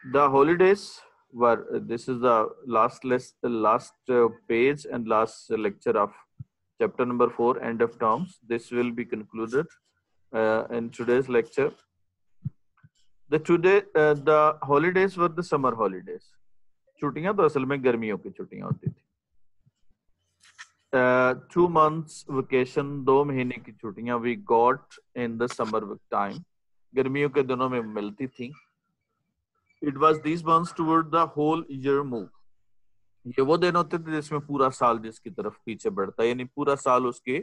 The holidays were, this is the last page and last lecture of chapter number 4, end of terms. This will be concluded in today's lecture. The holidays were the summer holidays. छुट्टियां तो असल में गर्मियों की छुट्टियां होती थी. 2 months vacation, 2 महीने की छुट्टियां we got in the summer time. गर्मियों के दिनों में मिलती थी. It was these months toward the whole year move. ये वो दिन होते थे जिसमें पूरा साल जिसकी तरफ पीछे बढ़ता, यानी पूरा साल उसके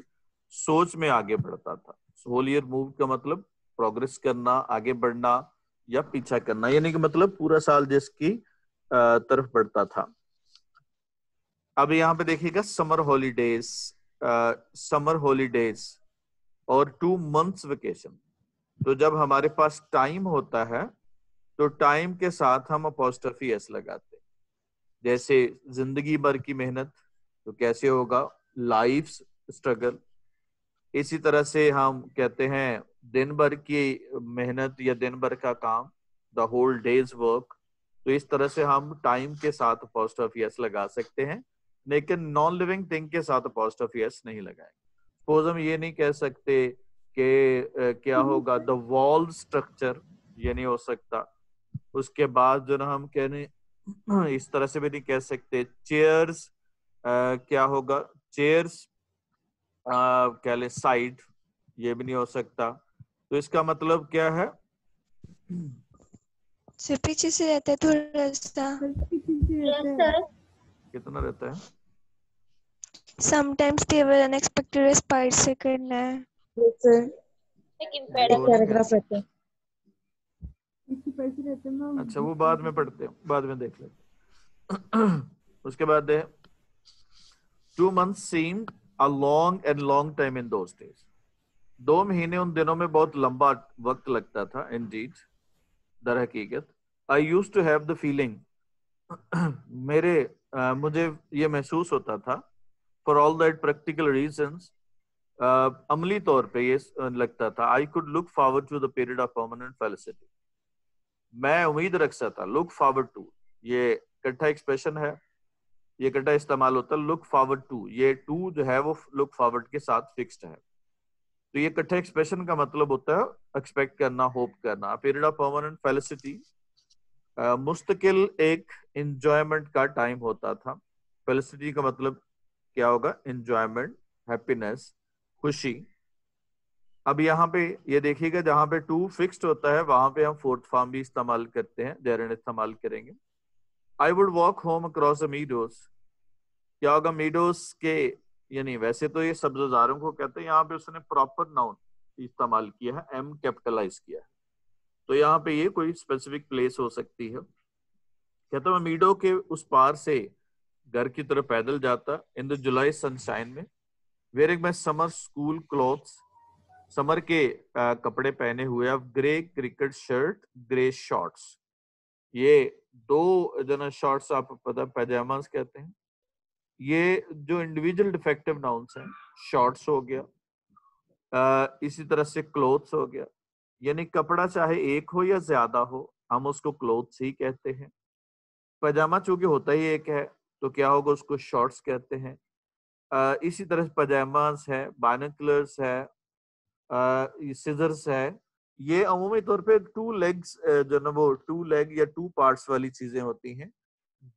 सोच में आगे बढ़ता था. होल ईयर मूव का मतलब प्रोग्रेस करना, आगे बढ़ना या पीछा करना, यानी कि मतलब पूरा साल जिसकी तरफ बढ़ता था. अब यहाँ पे देखिएगा समर हॉलीडेज और 2 months वेकेशन. तो जब हमारे पास टाइम होता है तो टाइम के साथ हम अपॉस्ट्रोफी एस लगाते हैं. जैसे जिंदगी भर की मेहनत, तो कैसे होगा, लाइफ स्ट्रगल. इसी तरह से हम कहते हैं दिन भर की मेहनत या दिन भर का काम, द होल डेज वर्क. तो इस तरह से हम टाइम के साथ अपॉस्ट्रोफी एस लगा सकते हैं, लेकिन नॉन लिविंग थिंग के साथ अपॉस्ट्रोफी एस नहीं लगाएंगे. सपोज हम ये नहीं कह सकते कि क्या होगा, द वॉल स्ट्रक्चर, ये नहीं हो सकता. उसके बाद जो ना हम कहने इस तरह से भी नहीं कह सकते. चेयर्स, क्या होगा, चेयर्स कह ले साइड, ये भी नहीं हो सकता. तो इसका मतलब क्या है, से पीछे से रहता है थोड़ा सा, कितना रहता है. समटाइम्स टेबल अनएक्सपेक्टेड स्पाइड से करना है. लेकिन पैराग्राफ रहते हैं. अच्छा वो बाद में पढ़ते हैं, बाद में देख लेते. उसके बाद 2 months seemed a long time in those days. 2 महीने उन दिनों में बहुत लंबा वक्त लगता था. Indeed, दर हकीकत. I used to have the feeling, मुझे ये महसूस होता था, for all that practical reasons, अमली तौर पे ये लगता था, I could look forward to the period of permanent felicity. मैं उम्मीद रख सकता, look forward to, ये इकट्ठा एक्सप्रेशन है, ये इकट्ठा इस्तेमाल होता है. look forward to, ये to जो है वो look forward के साथ फिक्स्ड है. तो ये इकट्ठा एक्सप्रेशन का मतलब होता है एक्सपेक्ट करना, होप करना. पीरियड ऑफ परमानेंट फेलिसिटी मुस्तकिल एक एंजॉयमेंट का टाइम होता था. फेलिसिटी का मतलब क्या होगा, एंजॉयमेंट, हैप्पीनेस, खुशी. अब यहाँ पे ये देखिएगा, जहां पे टू फिक्स्ड होता है वहां पे हम फोर्थ फॉर्म भी इस्तेमाल करते हैं, देयरन इस्तेमाल करेंगे. I would walk home across the meadows. क्या होगा, मीडोज के, यानी वैसे तो ये सब्ज़ारों को कहते हैं, यहाँ पे उसने प्रॉपर नाउन इस्तेमाल किया है, एम कैपिटलाइज किया है. तो यहाँ पे ये कोई स्पेसिफिक प्लेस हो सकती है. कहता मैं मीडो के उस पार से घर की तरफ पैदल जाता, इन द जुलाई सनशाइन में, wearing my summer school clothes, summer के कपड़े पहने हुए, अब grey cricket shirt, grey shorts. ये 2 जो ना शॉर्ट्स आप पता पैजामास कहते हैं. ये जो इंडिविजुअल डिफेक्टिव नाउन्स हैं, शॉर्ट्स हो गया, इसी तरह से क्लोथ्स हो गया. यानी कपड़ा चाहे एक हो या ज्यादा हो, हम उसको क्लोथ्स ही कहते हैं. पैजामा चूंकि होता ही एक है तो क्या होगा, उसको शॉर्ट्स कहते हैं. इसी तरह पैजामास है, बाइनोकुलर्स है, सिजर्स है. ये अमूमी तौर पे 2 लेग्स जो ना वो 2 लेग या 2 पार्ट्स वाली चीजें होती हैं,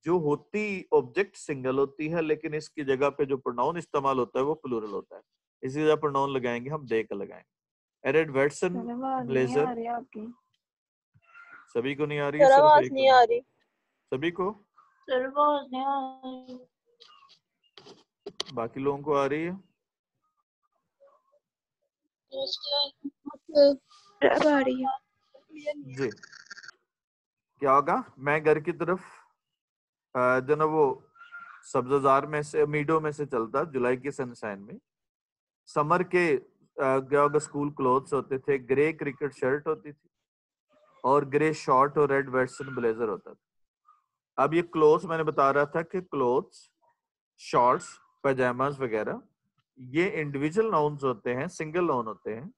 जो होती ऑब्जेक्ट सिंगल होती है, लेकिन इसकी जगह पे जो प्रोनाउन इस्तेमाल होता है वो प्लूरल होता है. इसी जगह प्रोनाउन लगाएंगे हम, दे का लगाएंगे. एरेड वेटसन ब्लेजर. सभी को नहीं आ रही है, सिर्फ एक नहीं आ रही. सभी को, नहीं आ रही. बाकी लोगों को आ रही है. जी. क्या होगा, मैं घर की तरफ जो ना वो सब्ज़ार में से, मीडो में से चलता जुलाई की सनशाइन में. समर के क्या होगा, स्कूल क्लोथ्स होते थे, ग्रे क्रिकेट शर्ट होती थी और ग्रे शॉर्ट और रेड वेस्टर्न ब्लेजर होता था. अब ये क्लोथ्स मैंने बता रहा था कि क्लोथ्स, शॉर्ट्स, पैजामास वगैरह ये इंडिविजुअल नाउन्स होते हैं, सिंगल नाउन होते हैं,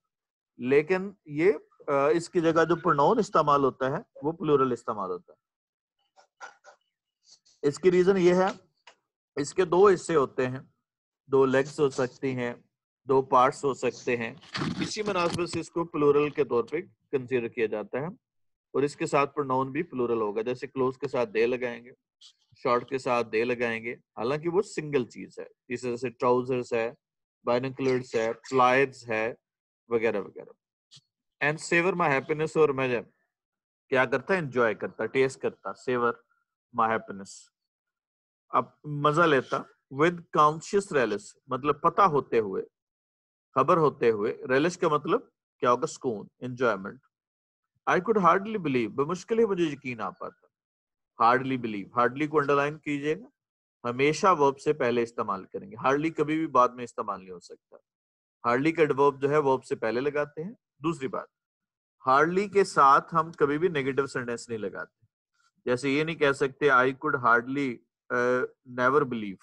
लेकिन ये इसकी जगह जो प्रोनाउन इस्तेमाल होता है वो प्लूरल इस्तेमाल होता है. इसकी रीजन ये है, इसके दो हिस्से होते हैं, दो लेग्स हो सकती हैं, दो पार्ट्स हो सकते हैं, इसी मुनासिबत से इसको प्लूरल के तौर पे कंसीडर किया जाता है। और इसके साथ प्रोनाउन भी प्लूरल होगा, जैसे क्लोज के साथ दे लगाएंगे, शॉर्ट के साथ दे लगाएंगे, हालांकि वो सिंगल चीज है। इस तरह से ट्राउजर्स है, बाइनोकुलर्स है, फ्लायर्स है, वगैरह वगैरह। एंड सेवर माई हैप्पीनेस, और मैं क्या करता है, एंजॉय करता, टेस्ट करता, सेवर माई हैप्पीनेस, अब मजा लेता। विद कॉन्शियस रेलिस, मतलब पता होते हुए, खबर होते हुए। रेलिश का मतलब क्या होगा, सुकून, enjoyment. I could hardly believe, बमुश्किल ही मुझे यकीन आ पाता। हार्डली बिलीव, हार्डली को अंडरलाइन कीजिएगा, हमेशा वर्ब से पहले इस्तेमाल करेंगे, हार्डली कभी भी बाद में इस्तेमाल नहीं हो सकता। हार्डली का एडवर्ब जो है वर्ब से पहले लगाते हैं। दूसरी बात, हार्डली के साथ हम कभी भी नेगेटिव सेंटेंस नहीं लगाते। जैसे ये नहीं कह सकते आई कुड हार्डली नेवर बिलीव,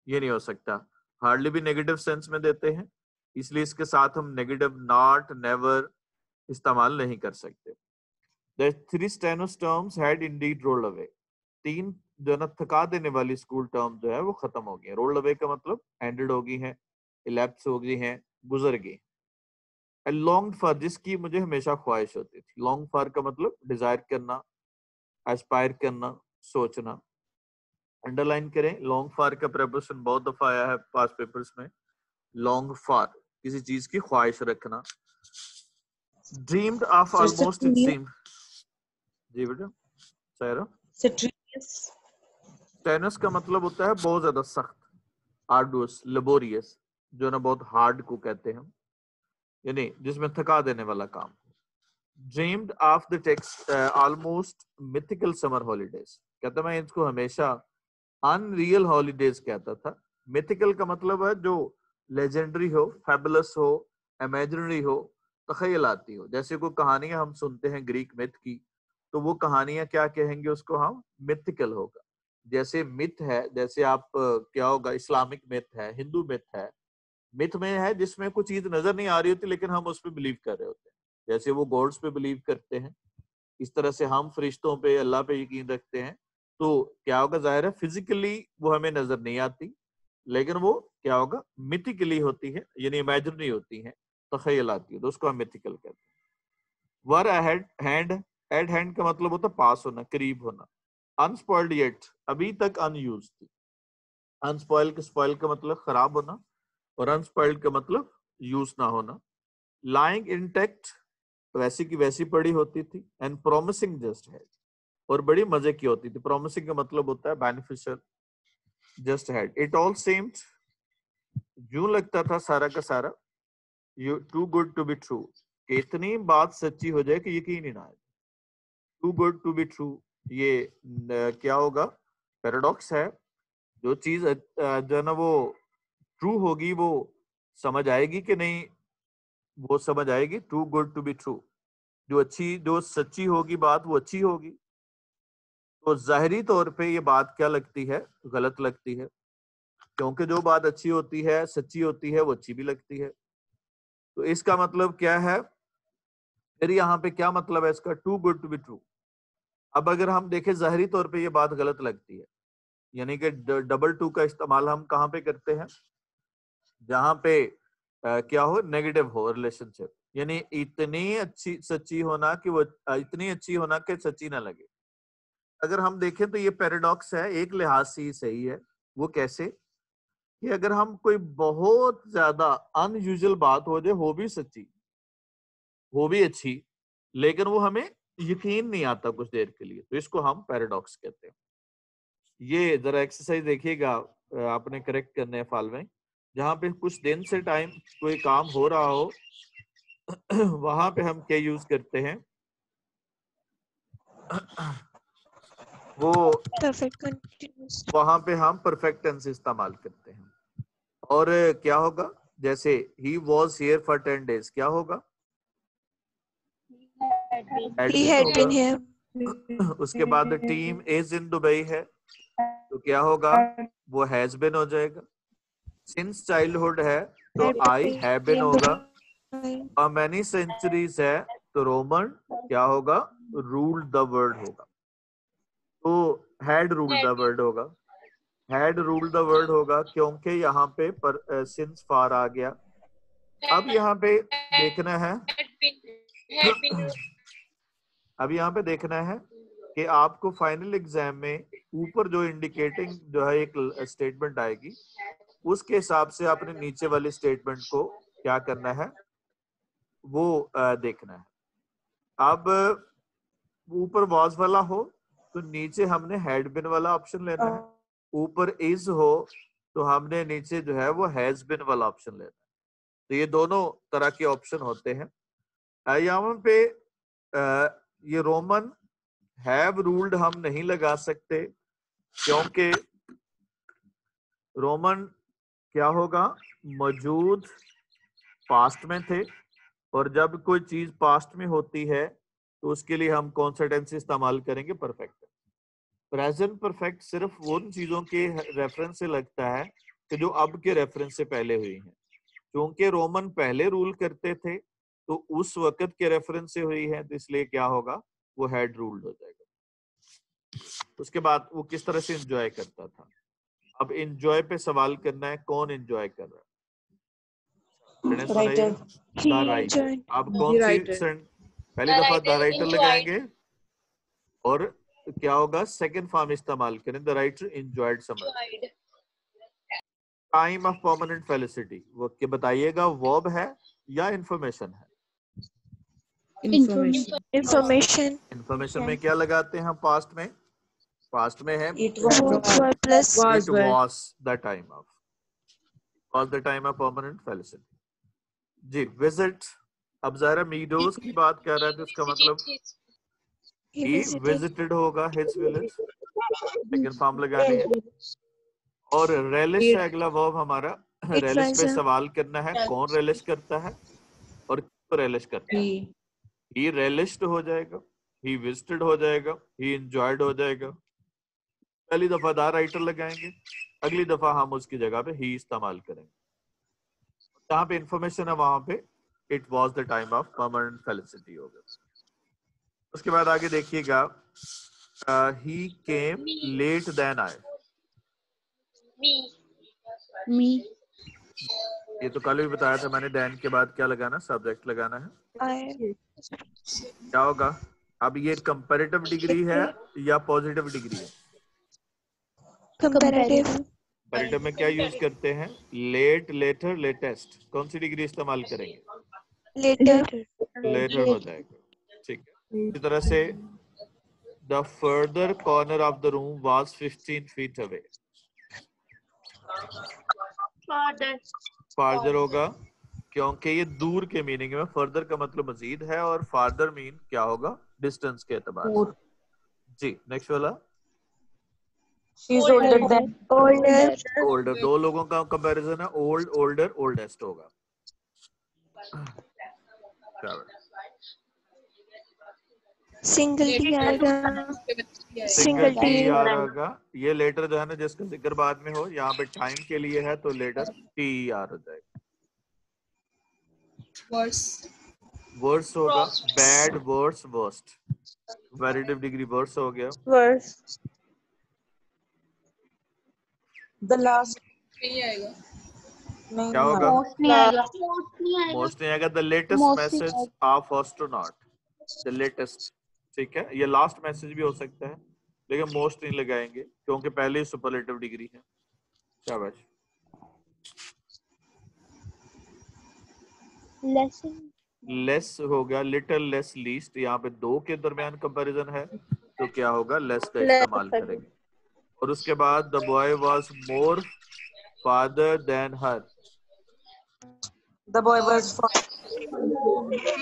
ये नहीं हो सकता। हार्डली भी नेगेटिव सेंस में देते हैं, इसलिए इसके साथ हम नेगेटिव नॉट, नेवर इस्तेमाल नहीं कर सकते। The three steno terms had indeed rolled away. तीन जो है ना थका देने वाली स्कूल टर्म जो है वो खत्म हो गई है। रोल्ड अवे का मतलब एंडेड हो गई है, इलैप्स हो गई है, गुजर गई। लॉन्ग फॉर, जिसकी मुझे हमेशा ख्वाहिश होती थी। लॉन्ग फॉर का मतलब डिजायर करना, एस्पायर करना, सोचना। अंडरलाइन करें, लॉन्ग फॉर का प्रेपोजिशन बहुत दफा आया है पास्ट पेपर्स में। लॉन्ग फॉर, किसी चीज की ख्वाहिश रखना। Dreamed of almost, it seemed. जी बेटा सायरा। स्टेनस का मतलब होता है बहुत ज्यादा सख्त, आर्डुअस, लेबोरियस, जो ना बहुत हार्ड को कहते हैं, यानी जिसमें थका देने वाला काम। Dreamed of the text almost mythical summer holidays, कहता मैं इसको हमेशा अनरियल हॉलीडेज कहता था। मिथिकल का मतलब है जो लेजेंडरी हो, फैबुलस हो, इमेजिनरी हो, तखयलाती हो। जैसे कोई कहानियां हम सुनते हैं ग्रीक मिथ की, तो वो कहानियां क्या कहेंगे उसको हम, मिथिकल होगा। जैसे मिथ है, जैसे आप क्या होगा, इस्लामिक मिथ है, हिंदू मिथ है। मिथ में है जिसमें कुछ चीज नजर नहीं आ रही होती लेकिन हम उस पर बिलीव कर रहे होते हैं, जैसे वो गॉड्स पे बिलीव करते हैं, इस तरह से हम फरिश्तों पे, अल्लाह पे यकीन रखते हैं। तो क्या होगा, जाहिर है फिजिकली वो हमें नजर नहीं आती, लेकिन वो क्या होगा, मिथिकली होती है, यानी इमेजिनरी होती है, तखयल आती है, तो उसको हम मिथिकल कहते हैं। वर अहेड हैंड, एट हैंड का मतलब होता है पास होना, करीब होना। अनस्पॉइल्ड येट, अभी तक अनयूज्ड थी। अनस्पॉइल का, स्पॉइल का मतलब खराब होना, और अनस्पॉइल्ड का मतलब यूज ना होना। लाइंग इंटेक्ट, वैसी की वैसी पड़ी होती थी। एंड प्रोमिसिंग जस्ट है, और बड़ी मजे की होती थी। प्रोमिसिंग का मतलब होता है beneficial, just had. It all seemed, यूं लगता था सारा का सारा, you too good to be true, कि इतनी बात सच्ची हो जाए कि यकीन ही ना आए। Too good to be true, ये क्या होगा, पैराडॉक्स है। जो चीज जो है ना वो ट्रू होगी वो समझ आएगी कि नहीं, वो समझ आएगी। Too good to be true, जो अच्छी, जो सच्ची होगी बात, वो अच्छी होगी। तो जाहिरी तौर पे ये बात क्या लगती है, गलत लगती है, क्योंकि जो बात अच्छी होती है, सच्ची होती है, वो अच्छी भी लगती है। तो इसका मतलब क्या है, फिर यहाँ पे क्या मतलब है इसका, too good to be true. अब अगर हम देखें जाहिरी तौर पे ये बात गलत लगती है, यानी कि डबल टू का इस्तेमाल हम कहाँ पे करते हैं, जहां पे क्या हो, नेगेटिव हो रिलेशनशिप, यानी इतनी अच्छी सच्ची होना कि वो इतनी अच्छी होना कि सच्ची ना लगे। अगर हम देखें तो ये पैराडॉक्स है, एक लिहाज से ही सही है। वो कैसे, कि अगर हम कोई बहुत ज्यादा अनयूजुअल बात हो जाए, हो भी सच्ची, हो भी अच्छी, लेकिन वो हमें यकीन नहीं आता कुछ देर के लिए, तो इसको हम पैराडॉक्स कहते हैं। ये जरा एक्सरसाइज देखिएगा, आपने करेक्ट करने हैं फाल में, जहां पे कुछ दिन से टाइम कोई काम हो रहा हो वहां पे हम क्या यूज करते हैं, वो परफेक्ट कंटिन्यूअस। वहां पे हम परफेक्ट टेंस इस्तेमाल करते हैं। और क्या होगा, जैसे he was here for 10 days, क्या होगा, had He been had होगा। been here. उसके बाद टीम इज इन दुबई है, तो क्या होगा, वो हैज बिन हो जाएगा। सिंस चाइल्डहुड है तो Had आई हैव बिन होगा। been. मैनी सेंचुरीज है तो रोमन क्या होगा, रूल्ड द वर्ल्ड होगा। तो हैड रूल्ड द वर्ड होगा, हैड रूल्ड द वर्ड होगा क्योंकि यहाँ पे पर सिंस फार आ गया। अब यहाँ पे देखना है अब यहाँ पे देखना है कि आपको फाइनल एग्जाम में ऊपर जो इंडिकेटिंग जो है एक स्टेटमेंट आएगी, उसके हिसाब से आपने नीचे वाली स्टेटमेंट को क्या करना है, वो देखना है। अब ऊपर वॉज वाला हो तो नीचे हमने हैड बिन वाला ऑप्शन लेना है, ऊपर इज हो तो हमने नीचे जो है वो हैज बिन वाला ऑप्शन लेना है। तो ये दोनों तरह के ऑप्शन होते हैं। यहाँ पे ये रोमन हैव रूल्ड हम नहीं लगा सकते क्योंकि रोमन क्या होगा, मौजूद पास्ट में थे, और जब कोई चीज पास्ट में होती है तो उसके लिए हम कौन सा टेंस इस्तेमाल करेंगे, परफेक्ट। प्रेजेंट परफेक्ट सिर्फ उन चीजों के रेफरेंस से लगता है कि जो अब के रेफरेंस से पहले हुई हैं। क्योंकि रोमन पहले रूल करते थे तो उस वक्त के रेफरेंस से हुई है, तो इसलिए क्या होगा, वो हैड रूल्ड हो जाएगा। उसके बाद वो किस तरह से एंजॉय करता था। अब एंजॉय पे सवाल करना है, कौन एंजॉय कर रहा है, writer. He the writer. enjoyed. अब कौन सी पहली दफा द राइटर लगाएंगे और क्या होगा, सेकंड फॉर्म इस्तेमाल करें, the writer enjoyed summer. Time of permanent felicity वो के बताइएगा, वर्ब है या इंफॉर्मेशन है? Information. इंफॉर्मेशन में क्या लगाते हैं हम पास्ट में? पास्ट में है It was Were plus. it was the time of permanent felicity। जी, विजिट। अब ज़ाहिर मीडोज की बात कर रहा है तो इसका मतलब He he visited. visited होगा his village, सेकंड फॉर्म लगाने हैं। और रेलिश है अगला वर्ब हमारा। It रेलिश was पे a- सवाल करना है, कौन रेलिश करता है और क्यों रेलिश करता है। he relished हो जाएगा, he visited हो जाएगा, he enjoyed हो जाएगा। पहली दफा द राइटर लगाएंगे, अगली दफा हम उसकी जगह पे ही इस्तेमाल करेंगे। जहाँ पे इंफॉर्मेशन है वहां पे it was the time of permanent felicity होगा। उसके बाद आगे देखिएगा, ही केम लेट देन आई। ये तो कल भी बताया था मैंने, देन के बाद क्या लगाना, सब्जेक्ट लगाना है। I. क्या होगा, अब ये कंपैरेटिव डिग्री है या पॉजिटिव डिग्री है? Comparative. कंपैरेटिव में क्या यूज करते हैं, लेट, लेटर, लेटेस्ट। कौन सी डिग्री इस्तेमाल करेंगे? Later. लेटर हो जाएगा, ठीक है। इसी तरह से the further corner of the room was 15 feet away। Farther होगा क्योंकि ये दूर के मीनिंग में, फर्दर का मतलब मजीद है और फार्दर मीन क्या होगा, डिस्टेंस के एतबार से। जी, नेक्स्ट वाला। she is older than Older. Older, दो लोगों का कंपैरिजन है, ओल्ड, ओल्डर, ओल्डेस्ट होगा। Single T आएगा. Single Single T T. आ रहेगा। ये लेटर जो है ना जिसका जिक्र बाद में हो, यहाँ पे टाइम के लिए है तो लेटर टी आर हो जाएगा। वर्स होगा, bad, worse, worst. Comparative degree worse हो गया। Worse. the last क्या होगा, मोस्ट नहीं आएगा। The latest message of astronaut, the latest, ठीक है। ये लास्ट मैसेज भी हो सकता है लेकिन मोस्ट नहीं लगाएंगे क्योंकि पहले ही सुपरलेटिव डिग्री है। शाबाश। लेस हो गया, लिटिल, लेस, लीस्ट। यहाँ पे दो के दरमियान कंपैरिजन है तो क्या होगा, लेस का इस्तेमाल करेंगे। और उसके बाद the boy was more fatter than her. the boy was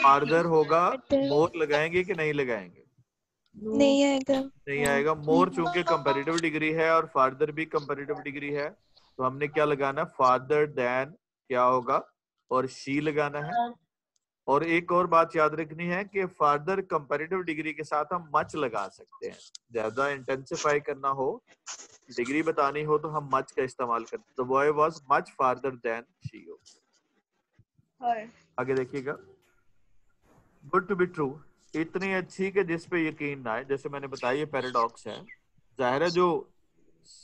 fatter होगा, मोर लगाएंगे कि नहीं लगाएंगे? नहीं आएगा. नहीं आएगा। मोर चूंकि कंपैरेटिव डिग्री है और फादर भी कंपैरेटिव डिग्री है तो हमने क्या लगाना, फादर देन क्या होगा और शी लगाना है। और एक और बात याद रखनी है कि फादर कंपैरेटिव डिग्री के साथ हम मच लगा सकते हैं। ज्यादा इंटेंसिफाई करना हो, डिग्री बतानी हो तो हम मच का इस्तेमाल करते हैं। The boy was much fatter than she हो। आगे देखिएगा, गुड टू बी ट्रू, इतनी अच्छी कि जिस पे यकीन ना आए। जैसे मैंने बताया ये पैराडॉक्स है, जाहिर है जो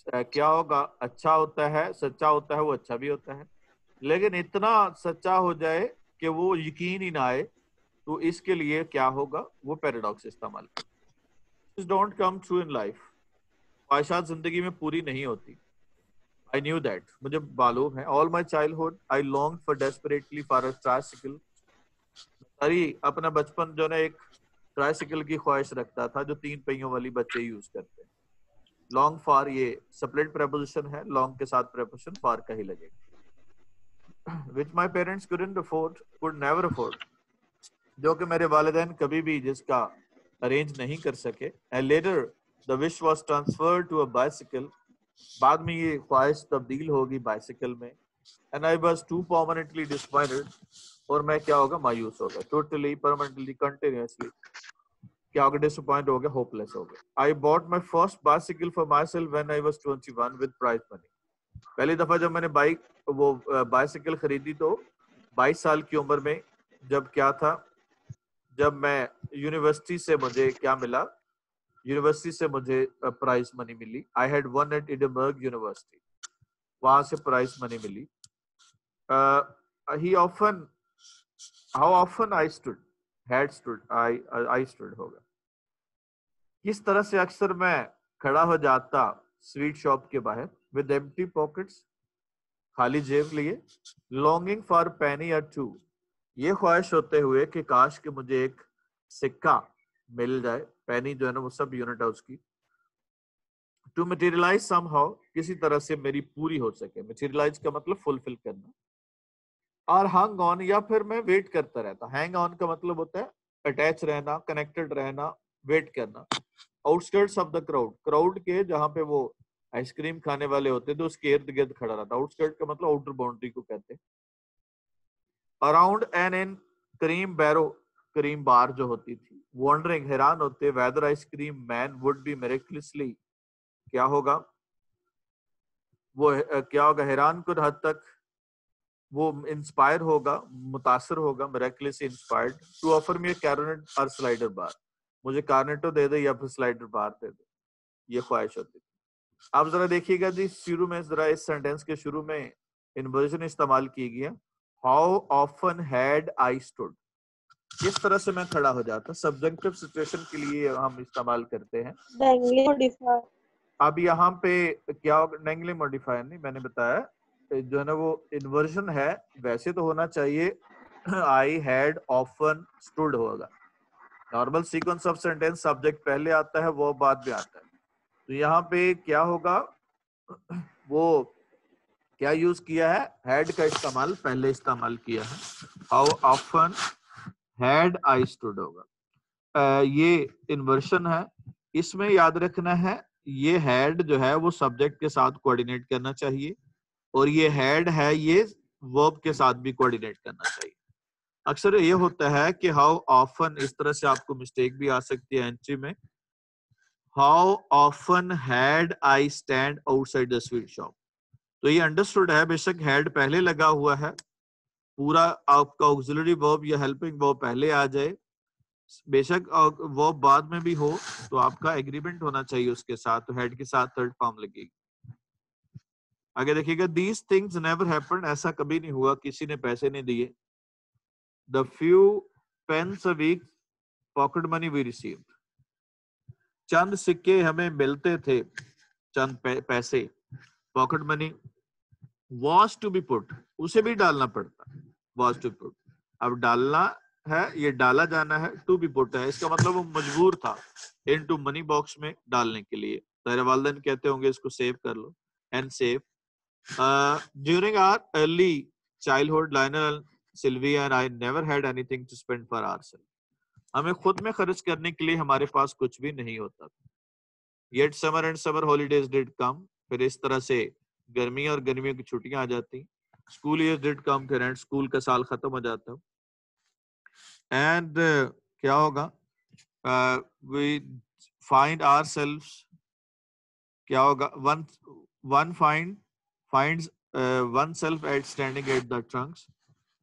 क्या होगा, अच्छा होता है, सच्चा होता है, वो अच्छा भी होता है, लेकिन इतना सच्चा हो जाए कि वो यकीन ही ना आए, तो इसके लिए क्या होगा, वो पैराडॉक्स इस्तेमाल करें। Don't come true in life. ख्वाहिशात जिंदगी में पूरी नहीं होती। आई न्यू दैट, मुझे मालूम है। All my childhood I long for desperately for a tricycle. सारी अपना बचपन जो ना एक ट्राइसिकल की ख्वाहिश रखता था, जो 3 पहियों वाली बच्चे यूज करते हैं। लॉन्ग फॉर ये स्प्लिट प्रेपोजिशन है, लॉन्ग के साथ प्रेपोजिशन फॉर का ही लगेगा। Which my parents couldn't afford, could never afford, जो कि मेरे वालिदैन कभी भी जिसका अरेंज नहीं कर सके। And later the wish was transferred to a bicycle, बाद में ये ख्वाहिश तब्दील होगी बाइसिकल में। And I was too permanently disappointed, और मैं क्या होगा, मायूस हो गया। टोटली, परमानेंटली, कंटिन्यूअसली क्या हो गया, डिसअपॉइंट हो गया, होपलेस हो गया। I bought my first bicycle for myself when I was 21 with prize money. पहली दफा जब मैंने बाइसिकल खरीदी तो 22 साल की उम्र में, जब क्या था, जब मैं यूनिवर्सिटी से मुझे क्या मिला, यूनिवर्सिटी से मुझे प्राइज मनी मिली। I had won at Edinburgh university, वहां से प्राइज मनी मिली। He often, how often I stood, had stood, I stood होगा। किस तरह से अक्सर मैं खड़ा हो जाता स्वीट शॉप के बाहर, विद एम्प्टी पॉकेट्स, खाली जेब लिए, लॉन्गिंग फॉर पेनी और टू, ये ख्वाहिश होते हुए कि काश कि मुझे एक सिक्का मिल जाए। पेनी जो है ना वो सब यूनिट है उसकी। टू मटेरियलाइज समहाउ, किसी तरह से मेरी पूरी हो सके। मटेरियलाइज का मतलब फुलफिल करना। और हैंग ऑन, या फिर मैं वेट करता रहता। हैंग ऑन का मतलब होता है अटैच रहना, कनेक्टेड रहना, वेट करना। Outskirts of the crowd, crowd के जहाँ पे वो आइसक्रीम खाने वाले होते थे उसके इर्द गिर्द खड़ा रहता। आउटस्कर्ट का मतलब आउटर बाउंड्री को कहते हैं। Around an in cream barrow, cream bar जो होती थी, वॉन्डरिंग, हैरान होते, whether ice cream man would be miraculously, क्या होगा वो, क्या होगा, हैरान कुछ हद तक वो इंस्पायर होगा, मुतासर होगा, मिरेकलसली इंस्पायर्ड, टू ऑफर मी कैरोनेट और स्लाइडर बार, मुझे कार्नेटो दे दे या फिर स्लाइडर बार दे दे, ये ख्वाहिश होती थी। आप जरा देखिएगा जी, शुरू में जरा इस सेंटेंस के शुरू में इन्वर्जन इस्तेमाल की गई है। How often had I stood, किस तरह से मैं खड़ा हो जाता। सब्जेक्टिव सिचुएशन के लिए हम इस्तेमाल करते हैं। Langley modifier. अब यहाँ पे क्या होगा, नेगली मॉडिफायर नहीं, मैंने बताया जो है ना वो इन्वर्जन है। वैसे तो होना चाहिए आई हैड ऑफन स्टूड होगा। Normal sequence of sentence subject पहले आता है, वो बाद में आता है। तो यहाँ पे क्या होगा, वो क्या यूज किया है, हैड का इस्तेमाल पहले इस्तेमाल किया है। How often had I stood होगा। ये इन्वर्शन है, इसमें याद रखना है ये हैड जो है वो सब्जेक्ट के साथ कोऑर्डिनेट करना चाहिए, और ये हैड है ये वर्ब के साथ भी कोऑर्डिनेट करना चाहिए। अक्सर ये होता है कि हाउ ऑफन, इस तरह से आपको मिस्टेक भी आ सकती है एंट्री में। How often had I stand outside the sweet shop, तो ये अंडरस्टूड है, बेशक हैड पहले लगा हुआ है, पूरा आपका ऑक्सिलरी वर्ब या हेल्पिंग वर्ब पहले आ जाए, बेशक वो बाद में भी हो, तो आपका एग्रीमेंट होना चाहिए उसके साथ, तो हेड के साथ थर्ड फॉर्म लगेगी। आगे देखिएगा, दीज थिंग्स नेवर हैपेंड, ऐसा कभी नहीं हुआ, किसी ने पैसे नहीं दिए। The few pence a week pocket money we received, चंद सिक्के हमें मिलते थे, चंद पैसे, pocket money. Was to be put, उसे भी डालना पड़ता, वॉज टू पुट, अब डालना है, ये डाला जाना है, टू बी पुट है, इसका मतलब वो मजबूर था इनटू मनी बॉक्स में डालने के लिए। तेरे वालिदैन कहते होंगे इसको सेव कर लो, and save. During our early childhood, Lionel, Sylvia and I never had anything to spend for ourself, हमें खुद में खर्च करने के लिए हमारे पास कुछ भी नहीं होता था। Yet summer and summer holidays did कम, फिर इस तरह से गर्मियां और गर्मियों की छुट्टियां आ जाती। स्कूल ईयर डिड कम, फिर एंड स्कूल का साल खत्म हो जाता। एंड क्या होगा, वी फाइंड आवरसेल्व्स, क्या होगा, one finds one self eight standing at the Trunks,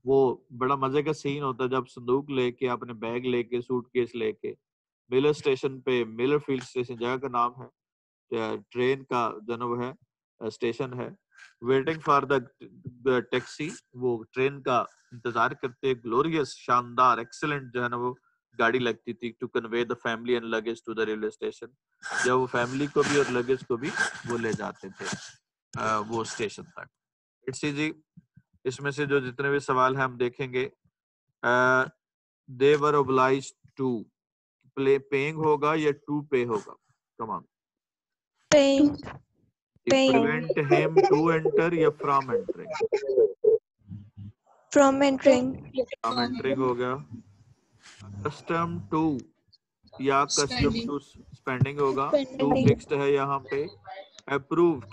वो बड़ा मजे का सीन होता है जब संदूक लेके, अपने बैग लेके, सूटकेस लेके मिलर स्टेशन पे, मिलर फील्ड स्टेशन जगह का नाम है, ट्रेन का जो है स्टेशन है, वेटिंग फॉर द टैक्सी, वो ट्रेन का इंतजार करते, ग्लोरियस शानदार एक्सीलेंट जो है ना वो गाड़ी लगती थी, to convey the family and luggage to the railway station, जब वो फैमिली को भी और लगेज को भी वो ले जाते थे वो स्टेशन तक। इट्स जी, इसमें से जो जितने भी सवाल हैं हम देखेंगे, they were obliged to, paying होगा या टू पे होगा? Come on, Paying. Paying. Prevent him to enter या from entering? From entering. From entering हो गया। कस्टम टू या कस्टम टू स्पेंडिंग होगा, टू फिक्स्ड है यहाँ पे। अप्रूव्ड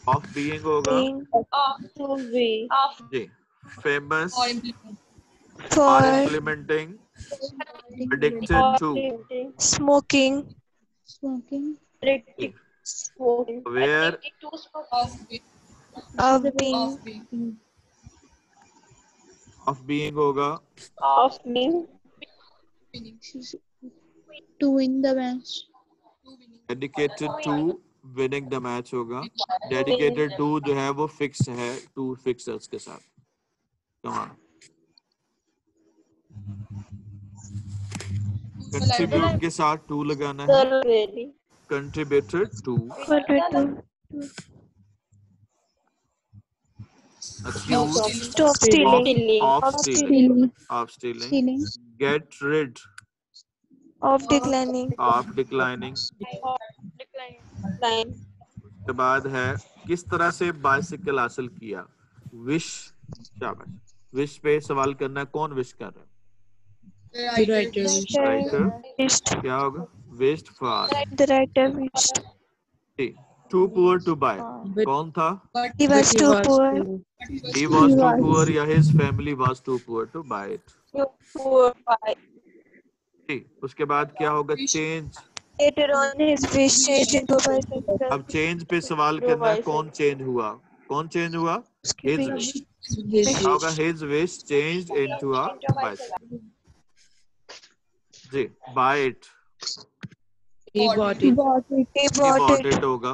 ऑफ बीइंग होगा Paying. जी। फेमस For और implementing, addicted to, smoking. Ware Of being. Of being होगा, To win the match. Dedicated to winning the match होगा। डेडिकेटेड टू जो है वो फिक्स है, टू फिक्सर्स के साथ। कम ऑन, कंट्रीब्यूट के साथ टू लगाना है, contributed to. Accused Stop stealing. of stealing, of stealing, get rid Of declining. of declining। के बाद है किस तरह से बाइसिकल हासिल किया? विश, शाबाश, विश पे सवाल करना है, कौन विश कर रहा है? राइटर, क्या होगा? Wished for, The writer wished. Too poor to buy, कौन था? He was too poor. He was too poor या his family was too poor to buy it। उसके बाद क्या होगा? Change. Later on, his wish changed into a bicycle. अब change पे सवाल करना है, कौन चेंज हुआ? कौन चेंज हुआ? His wish। क्या होगा? His wish changed into a bicycle ji. Buy it, He bought it. He he bought bought it. it होगा।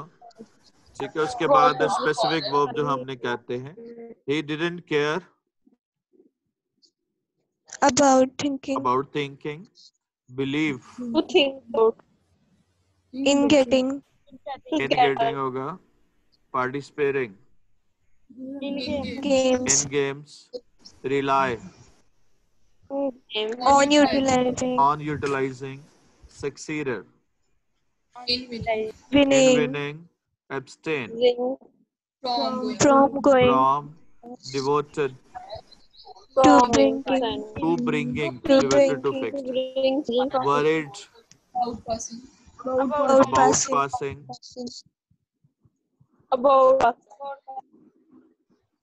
ठीक है, उसके बाद स्पेसिफिक वर्ब जो हमने कहते हैं, he didn't care About thinking. about thinking, believe In getting. in getting होगा, participating Games. in games, rely On utilizing. on utilizing, succeeded in Winning. winning, abstain From going. from, devoted To bringing. to bringing, To devoted to bringing. fixed, worried About about passing. passing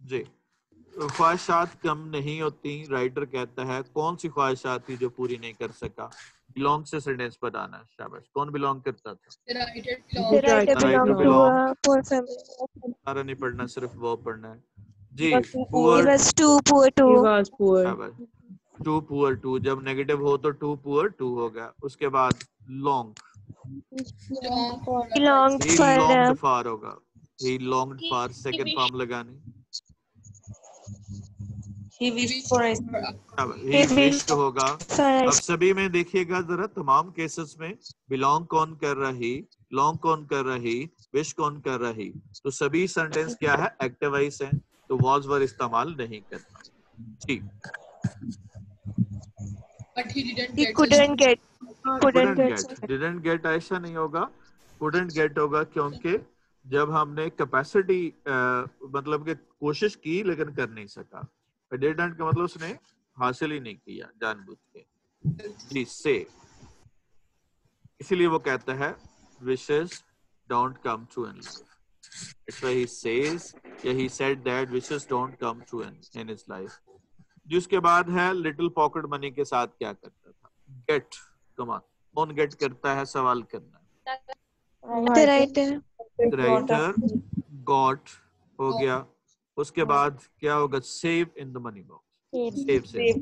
जी। ख्वाहिशात कम नहीं होती, writer कहता है कौन सी ख्वाहिशात थी जो पूरी नहीं कर सका? बिलोंग से सेंटेंस पर आना है, शाबाश। कौन बिलोंग करता था? The writer belonged to belonged. a poor family. सारा नहीं पढ़ना, सिर्फ वो पढ़ना है जी। He poor, was too poor He to. was poor. शाबाश। टू पुअर टू, जब नेगेटिव हो तो टू पुअर टू हो गया। उसके बाद long, He longed he for longed for होगा, ही लॉन्ग्ड फॉर सेकंड फॉर्म लगानी। He wished for ice. He wished होगा। for अब ice. सभी में देखिएगा जरा, तमाम केसेस में बिलोंग कौन कर रही, लॉन्ग कौन कर रही, विश कौन कर रही, तो सभी सेंटेंस क्या है? एक्टिव वॉइस है, तो वॉज वर इस्तेमाल नहीं करना जी। He couldn't get. Couldn't get. Didn't get ऐसा नहीं होगा, couldn't get होगा, क्योंकि जब हमने कैपेसिटी मतलब कि कोशिश की लेकिन कर नहीं सका। डिडंट का मतलब उसने हासिल ही नहीं किया जानबूझ के जी से, इसीलिए वो कहता है wishes don't come true in life। That's why he says, yeah, he said that wishes don't come true in his life। जिसके बाद है लिटिल पॉकेट मनी के साथ क्या करता था? गेट, कमान, कौन गेट करता है? सवाल करना है। The writer. राइटर गॉट हो गया। उसके बाद क्या होगा? Save in the money box, save से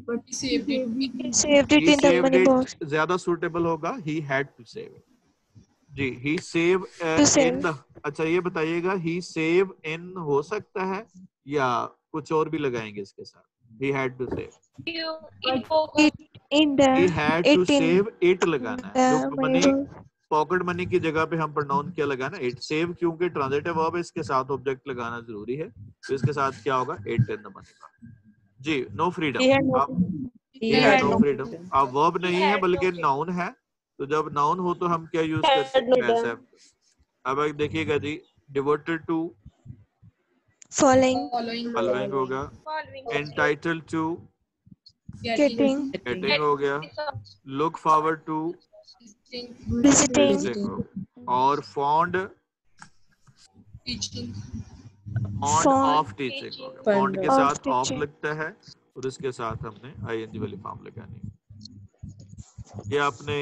Saved it in the money box. ज्यादा सुटेबल होगा, he had to save it। जी he save To save. In the, अच्छा ये बताइएगा ही सेव इन हो सकता है या कुछ और भी लगाएंगे इसके साथ? He had to save, It in the he had to it in save it लगाना है। जो the money, money pocket money की जगह पे हम प्रोनाउन क्या लगाना, इट। सेव क्योंकि ट्रांजिटिव वर्ब है, इसके साथ ऑब्जेक्ट लगाना जरूरी है, तो इसके साथ क्या होगा, इट इन द मनी का। जी no freedom, He had no आप He he had had no no freedom, अब वर्ब नहीं है बल्कि नाउन है, तो जब नाउन हो तो हम क्या यूज करते Had no हैं, ऐसा। अब देखिएगा जी, डिवोटेड टू following फॉलोइंग होगा, एंटाइटल्ड टू getting गेटिंग हो गया, लुक फॉरवर्ड टू visiting और fond fond Fond of teaching हो गया। Fond फॉन्ड के of साथ ऑफ teaching. लगता है और इसके साथ हमने आईएनजी वाली फॉर्म लगानी है। ये आपने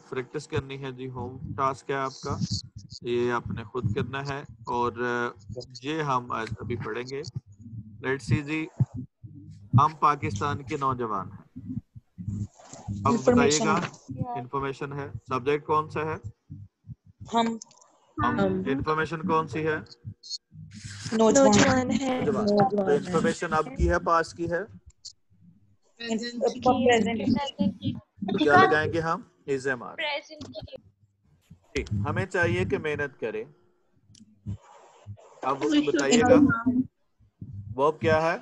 प्रैक्टिस करनी है जी, होम टास्क है आपका, ये आपने खुद करना है और ये हम आज अभी पढ़ेंगे। लेट्स सी जी, हम पाकिस्तान के नौजवान हैं। अब Information. बताइएगा, इंफॉर्मेशन है, सब्जेक्ट कौन सा है, हम हम, इंफॉर्मेशन कौन सी है, नौजवान नौजवान है तो इंफॉर्मेशन अब की है, पास की है, प्रेजेंट तो क्या लगाएंगे हम, इज एम आर। ठीक, हमें चाहिए कि मेहनत करें। अब बताइएगा वर्ब क्या है,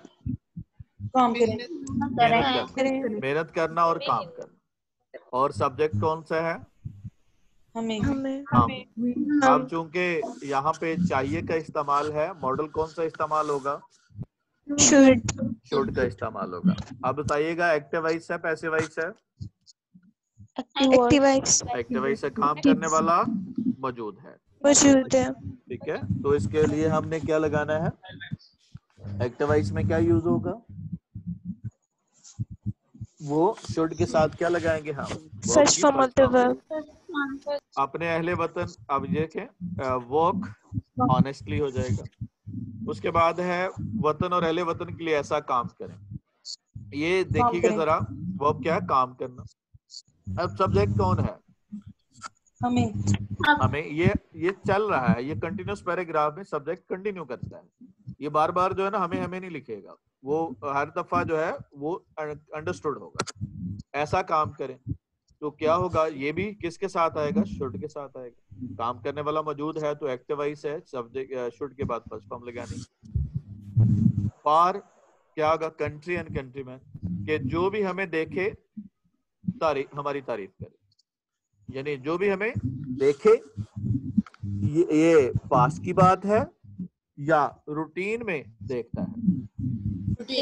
काम करें मेहनत करना और काम करना, और सब्जेक्ट कौन सा है, हमें हमें हम। अब चूंकि यहाँ पे चाहिए का इस्तेमाल है, मॉडल कौन सा इस्तेमाल होगा, should का इस्तेमाल होगा। अब बताइएगा एक्टिव वॉइस है, पैसिव वॉइस है, activize एक्टिव वॉइस से काम करने वाला मौजूद है, मौजूद है। ठीक है। तो इसके लिए हमने क्या लगाना है, एक्टिव वॉइस में क्या यूज होगा, वो शुड के साथ क्या लगाएंगे हम, First form of the verb. अपने अहले वतन। अब देखें, वर्क ऑनेस्टली हो जाएगा, उसके बाद है वतन और अहले वतन के लिए ऐसा काम करें। ये देखिएगा करें। जरा, वर्ब क्या है, काम करना। अब सब्जेक्ट कौन है, हमें हमें, ये चल रहा है, ये कंटिन्यूस पैराग्राफ में सब्जेक्ट कंटिन्यू करता है, ये बार बार जो है ना हमें नहीं लिखेगा, वो हर दफा जो है वो अंडरस्टूड होगा। ऐसा काम करें तो क्या होगा, ये भी किसके साथ आएगा, शुड के साथ आएगा। काम करने वाला मौजूद है तो एक्टिव वॉइस है, सब्जेक्ट शुड के बाद फर्स्ट फॉर्म लगानी। फॉर क्या होगा, कंट्री एंड कंट्रीमैन, कि जो भी हमें देखे हमारी तारीफ करे, यानी जो भी हमें देखे, ये पास की बात है या रूटीन में देखता है,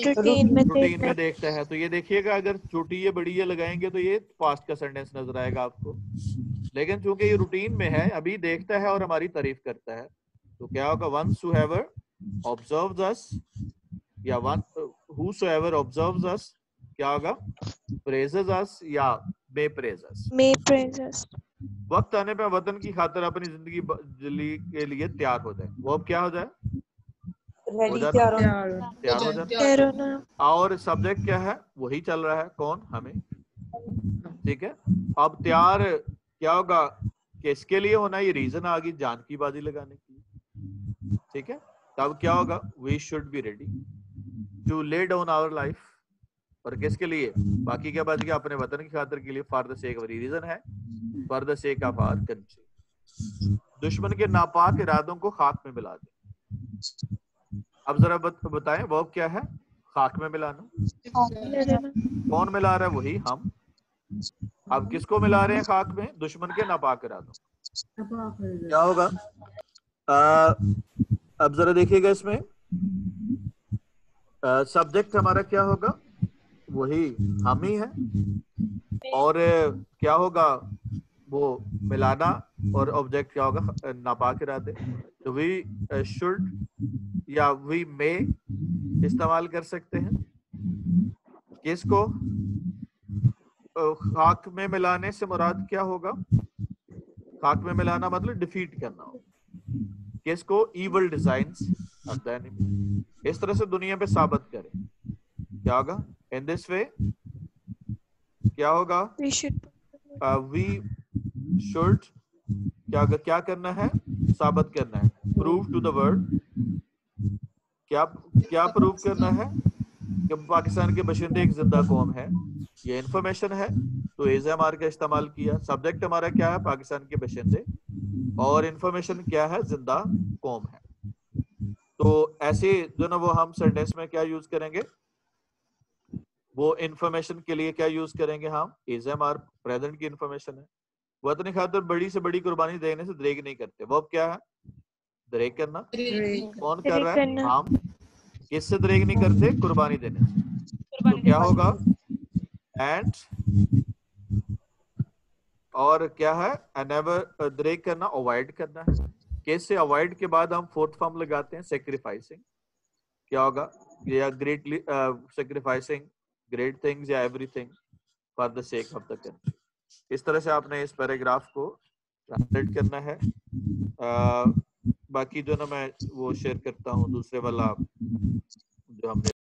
रूटीन में रूटीन में देखता है। तो ये देखिएगा, अगर छोटी ये बड़ी ये लगाएंगे तो ये पास्ट का सेंटेंस नजर आएगा आपको, लेकिन चूंकि ये रूटीन में है, अभी देखता है और हमारी तारीफ करता है, तो क्या होगा, whatsoever observes us या whosoever observes us क्या होगा, praises us या may praise us। may praise us. वक्त आने पे वतन की खातिर अपनी जिंदगी के लिए तैयार हो जाए, वो अब क्या हो जाए, रेडी जाना। तैयार हो तैयार हो जाए। कह ना और सब्जेक्ट क्या है, वही चल रहा है, कौन, हमें, ठीक है। अब तैयार क्या होगा, किसके लिए होना, ये रीजन आ गई जान की बाजी लगाने की, ठीक है। तब क्या होगा, we should be ready to lay down our life, और किसके लिए, बाकी क्या बच गया, अपने वतन की खातिर के लिए, for the sake of reason है, for the sake of our country. दुश्मन के नापाक इरादों को खाक में मिला दे। अब जरा बताएं वर्ब क्या है, खाक में मिलाना। कौन मिला रहा है, वही हम। अब किसको मिला रहे हैं खाक में, दुश्मन के नापाक इरादों। क्या होगा, अब जरा देखिएगा इसमें, सब्जेक्ट हमारा क्या होगा, वही हम ही है, और क्या होगा, वो मिलाना, और ऑब्जेक्ट क्या होगा, नापाक इरादे। तो वी शुड या वी मे इस्तेमाल कर सकते हैं। किसको, खाक में मिलाने से मुराद क्या होगा, खाक में मिलाना मतलब डिफीट करना होगा। किसको, evil designs of the enemy, इस तरह से दुनिया पे साबित करें। क्या होगा, इन दिस वे क्या होगा, we should वी शुड क्या करना है, साबित करना है, प्रूव टू द वर्ल्ड, क्या प्रूव करना है कि पाकिस्तान के बशिंदे एक जिंदा कौम है, ये इंफॉर्मेशन है। तो एजएमआर का इस्तेमाल किया, सब्जेक्ट हमारा क्या है, पाकिस्तान के बशिंदे, और इंफॉर्मेशन क्या है, जिंदा कौम है। तो ऐसे जो ना वो हम सेंटेंस में क्या यूज करेंगे, वो इंफॉर्मेशन के लिए क्या यूज करेंगे हम, एजएमआर, प्रेजेंट की इंफॉर्मेशन है। वतन खातिर बड़ी से बड़ी कुर्बानी देने से दरेग नहीं करते, वो अब क्या है, दरेग करना। कौन कर रहा है, हम। किससे दरेग नहीं करते, कुर्बानी देने से। तो क्या होगा, एंड, और क्या है, नेवर, दरेग करना, अवॉइड करना है। कैसे, अवॉइड के बाद हम फोर्थ फॉर्म लगाते हैं, सेक्रीफाइसिंग। क्या होगा, या ग्रेटली सेक्रीफाइसिंग ग्रेट थिंग्स या everything for the sake of the country. इस तरह से आपने इस पैराग्राफ को ट्रांसलेट करना है। बाकी जो ना मैं वो शेयर करता हूँ दूसरे वाला जो हमने